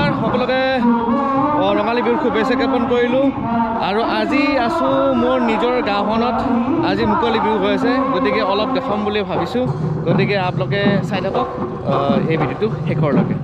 নমস্কাৰ সকলোকে ৰঙালী বিহুৰ শুভেচ্ছা জ্ঞাপন কৰিলোঁ আৰু আজি আছোঁ মোৰ নিজৰ গাঁওখনত আজি মুকলি বিহু হৈ আছে গতিকে অলপ দেখাম বুলি ভাবিছোঁ গতিকে আপোনালোকে চাই থাকক এই ভিডিঅ'টো শেষৰলৈকে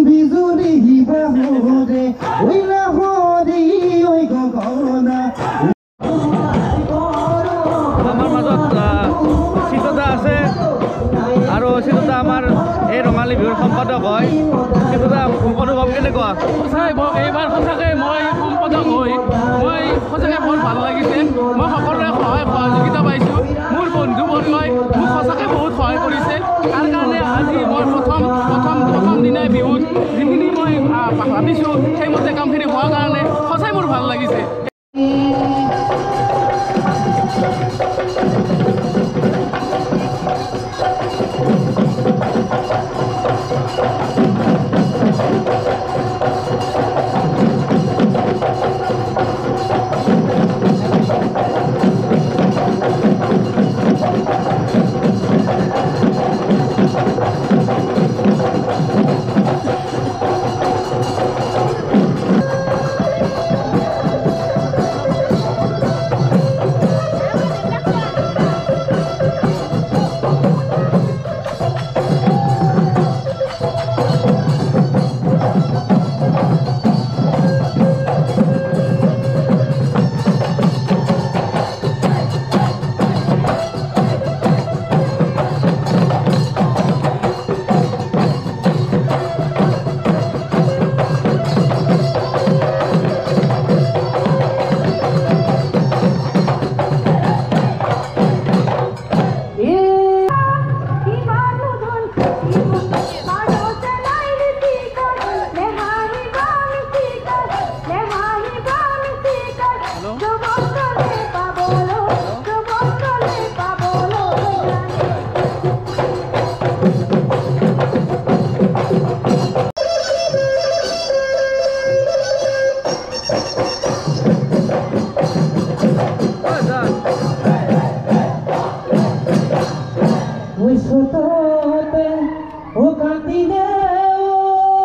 বিজুলি হিবা হৰে ওইলা হৰে অনুভৱ কেনেকুৱা? সঁচাই এইবাৰ সঁচাকৈ মই সম্পাদক হৈ মই সঁচাকৈ বৰ ভাল লাগিছে। মই সকলোৰে সহায় সহযোগিতা পাইছোঁ। মোৰ বন্ধুবৰ্গই মোক সঁচাকৈ বহুত সহায় কৰিছে। তাৰ কাৰণে আজি মই প্ৰথম দিনাই বিহুত যিখিনি মই ভাবিছোঁ সেইমতে কামখিনি হোৱাৰ কাৰণে সঁচাই মোৰ ভাল লাগিছে।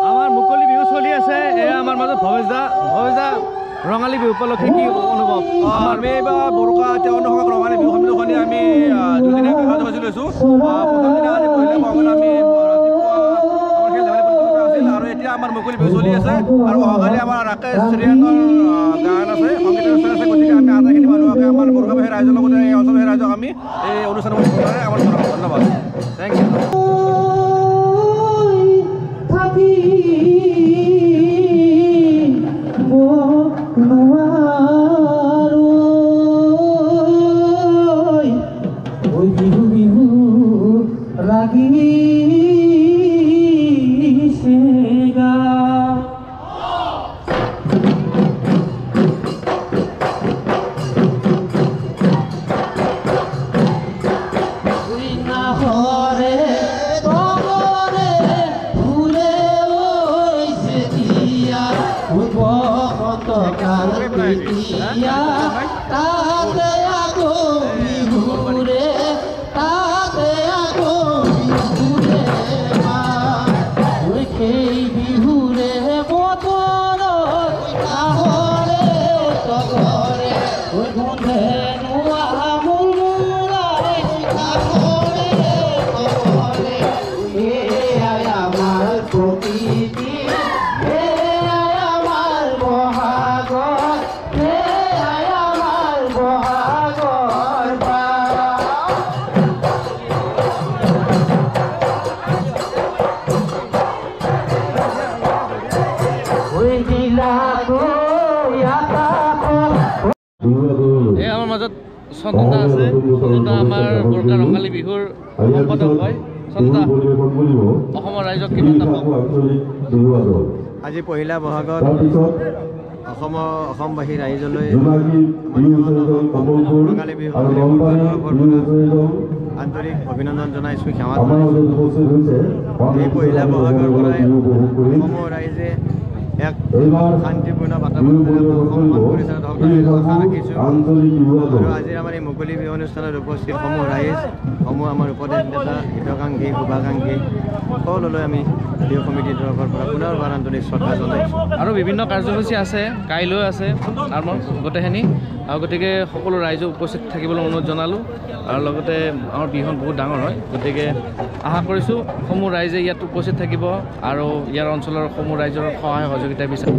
আমাৰ মুকলি বিহু চলি আছে। এয়া আমাৰ মাজত ভৱেশ দা ৰঙালী বিহু উপলক্ষে কি অনুভৱ? আমি এইবাৰ বৰকা অনুভৱ ৰঙালী বিহু সন্মিলনী আমি দুদিনীয়া কাৰ্যসূচী লৈছোঁ। প্ৰথম দিনা আজি পহিলা বহাগত আমি ৰাতিপুৱা আমাৰ খেল ধেমালি প্ৰতিযোগিতা আছিল আৰু এতিয়া আমাৰ মুকলি বিহু চলি আছে আৰু অহাকালি আমাৰ ৰাকেশ শ্ৰীয়ানৰ গান আছে, সংগীত অনুষ্ঠান আছে। গতিকে আমি আটাইখিনি মানুহকে আমাৰ বৰকাবাহী ৰাইজৰ লগতে এই অঞ্চলবাহী ৰাইজক আমি এই অনুষ্ঠানত আমাৰ ধন্যবাদ। Thank you. আমাৰ মাজত চন্দা আছে। চন্দা আমাৰ বৰকা ৰঙালী বিহুৰ সম্পাদক হয়। চন্দা, অসমৰ ৰাইজক কিমান আজি পহিলা বহাগত অসমবাসী ৰাইজলৈ ৰঙালী বিহু আন্তৰিক অভিনন্দন জনাইছোঁ, সেৱা জনাইছোঁ। এই পহিলা বহাগৰ পৰাই অসমৰ ৰাইজে এক শান্তিপূৰ্ণ বাতাবৰণেৰে সন্মান পৰিচয় আশা ৰাখিছোঁ। আৰু আজি আমাৰ এই মুকলি বিহু অনুষ্ঠানত উপস্থিত সমূহ ৰাইজ, সমূহ আমাৰ উপদেশ নেতা, হিতাকাংক্ষী, শুভাকাংক্ষী সকলোলৈ আমি বিহু সমিতিৰ তৰফৰ পৰা পুনৰবাৰ আন্তৰিক শ্ৰদ্ধা জনাইছোঁ। আৰু বিভিন্ন কাৰ্যসূচী আছে, কাইলৈ আছে আমাৰ গোটেইখিনি, আৰু গতিকে সকলো ৰাইজক উপস্থিত থাকিবলৈ অনুৰোধ জনালোঁ। আৰু লগতে আমাৰ বিহুখন বহুত ডাঙৰ হয়, গতিকে আশা কৰিছোঁ সমূহ ৰাইজে ইয়াত উপস্থিত থাকিব আৰু ইয়াৰ অঞ্চলৰ সমূহ ৰাইজৰ সহায় সহযোগিতা বিচাৰে।